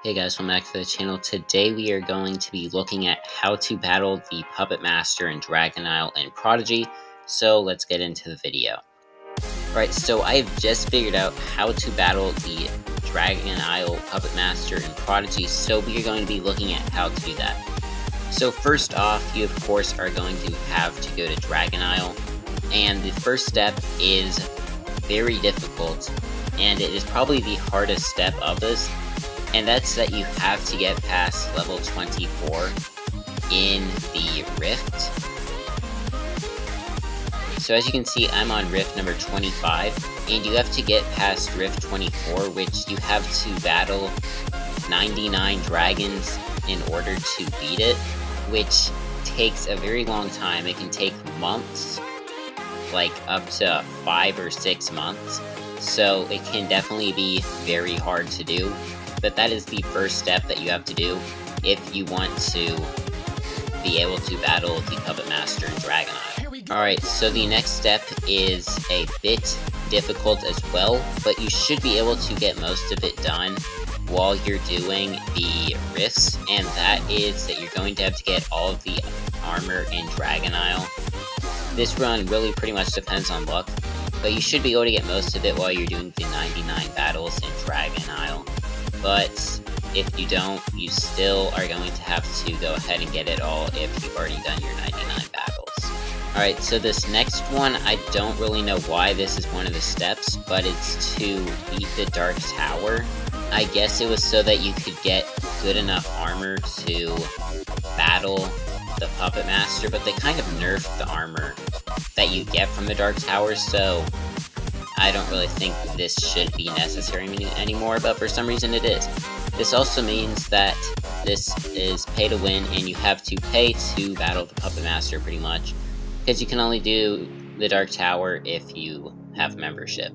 Hey guys, welcome back to the channel. Today we are going to be looking at how to battle the Puppet Master in Dragon Isle and Prodigy, so let's get into the video. Alright, so I've just figured out how to battle the Dragon Isle Puppet Master in Prodigy, so we are going to be looking at how to do that. So first off, you of course are going to have to go to Dragon Isle, and the first step is very difficult, and it is probably the hardest step of this. And that's that you have to get past level 24 in the Rift. So as you can see, I'm on Rift number 25, and you have to get past Rift 24, which you have to battle 99 dragons in order to beat it, which takes a very long time. It can take months, like up to 5 or 6 months, so it can definitely be very hard to do. But that is the first step that you have to do if you want to be able to battle the Puppet Master in Dragon Isle. Alright, so the next step is a bit difficult as well, but you should be able to get most of it done while you're doing the rifts, and that is that you're going to have to get all of the armor in Dragon Isle. This run really pretty much depends on luck, but you should be able to get most of it while you're doing the 99 battles in Dragon Isle. But if you don't, you still are going to have to go ahead and get it all if you've already done your 99 battles. Alright, so this next one, I don't really know why this is one of the steps, but it's to beat the Dark Tower. I guess it was so that you could get good enough armor to battle the Puppet Master, but they kind of nerfed the armor that you get from the Dark Tower, so I don't really think this should be necessary anymore, but for some reason it is. This also means that this is pay to win, and you have to pay to battle the Puppet Master pretty much, because you can only do the Dark Tower if you have membership.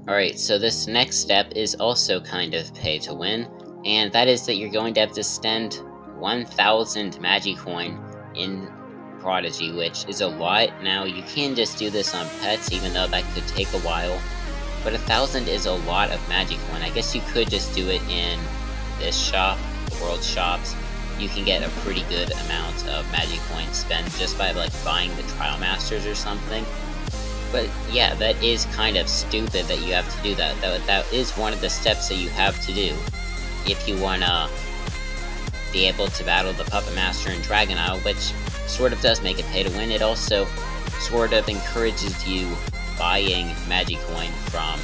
Alright, so this next step is also kind of pay to win, and that is that you're going to have to spend 1,000 Magicoin in Prodigy, which is a lot. Now, you can just do this on pets, even though that could take a while, but 1,000 is a lot of Magicoin. I guess you could just do it in this shop, the World Shops. You can get a pretty good amount of Magicoin spent just by like buying the Trial Masters or something. But yeah, that is kind of stupid that you have to do that. That is one of the steps that you have to do if you wanna be able to battle the Puppet Master in Dragon Isle, which sort of does make it pay to win. It also sort of encourages you buying Magicoin from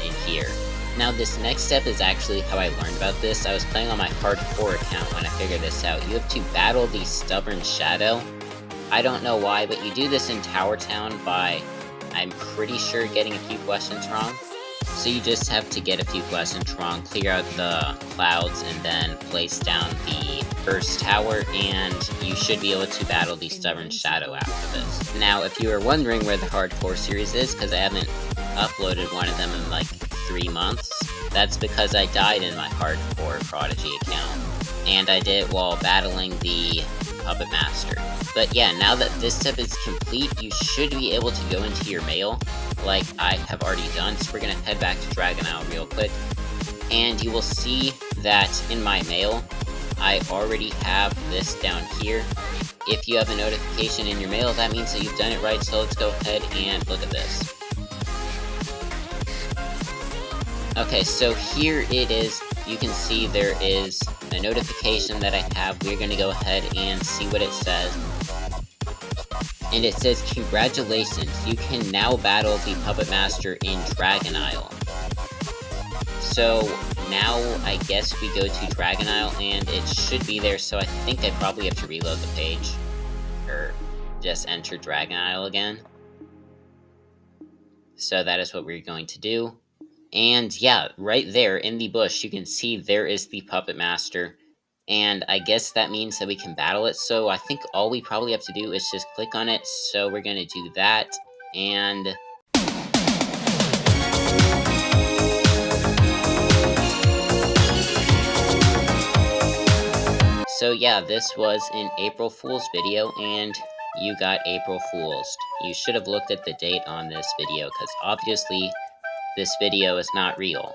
in here. Now, this next step is actually how I learned about this. I was playing on my hardcore account when I figured this out. You have to battle the Stubborn Shadow. I don't know why, but you do this in Tower Town by, I'm pretty sure, getting a few questions wrong. So you just have to get a few questions wrong, clear out the clouds, and then place down the first tower, and you should be able to battle the Stubborn Shadow after this. Now, if you were wondering where the hardcore series is, because I haven't uploaded one of them in like 3 months, that's because I died in my hardcore Prodigy account, and I did it while battling the Puppet Master. But yeah, now that this step is complete, you should be able to go into your mail, like I have already done. So we're gonna head back to Dragon Isle real quick, and you will see that in my mail, I already have this down here. If you have a notification in your mail, that means that you've done it right, so let's go ahead and look at this. Okay, so here it is. You can see there is a notification that I have. We're going to go ahead and see what it says. And it says, congratulations, you can now battle the Puppet Master in Dragon Isle. So now I guess we go to Dragon Isle, and it should be there, so I think I probably have to reload the page. Or just enter Dragon Isle again. So that is what we're going to do. And yeah, right there in the bush, you can see there is the Puppet Master. And I guess that means that we can battle it. So I think all we probably have to do is just click on it. So we're going to do that. And so yeah, this was an April Fool's video, and you got April Fool's. You should have looked at the date on this video, because obviously this video is not real.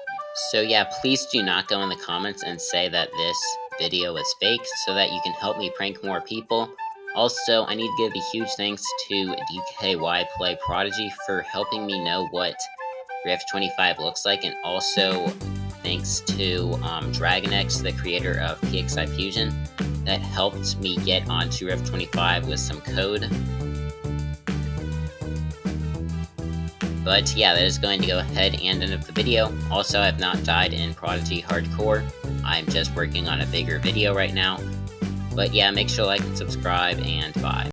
So yeah, please do not go in the comments and say that this video is fake so that you can help me prank more people. Also, I need to give a huge thanks to DKY Play Prodigy for helping me know what Rift 25 looks like, and also thanks to DragonX, the creator of PXI Fusion, that helped me get onto Rift 25 with some code. But yeah, that is going to go ahead and end up the video. Also, I have not died in Prodigy Hardcore. I'm just working on a bigger video right now. But yeah, make sure to like and subscribe, and bye.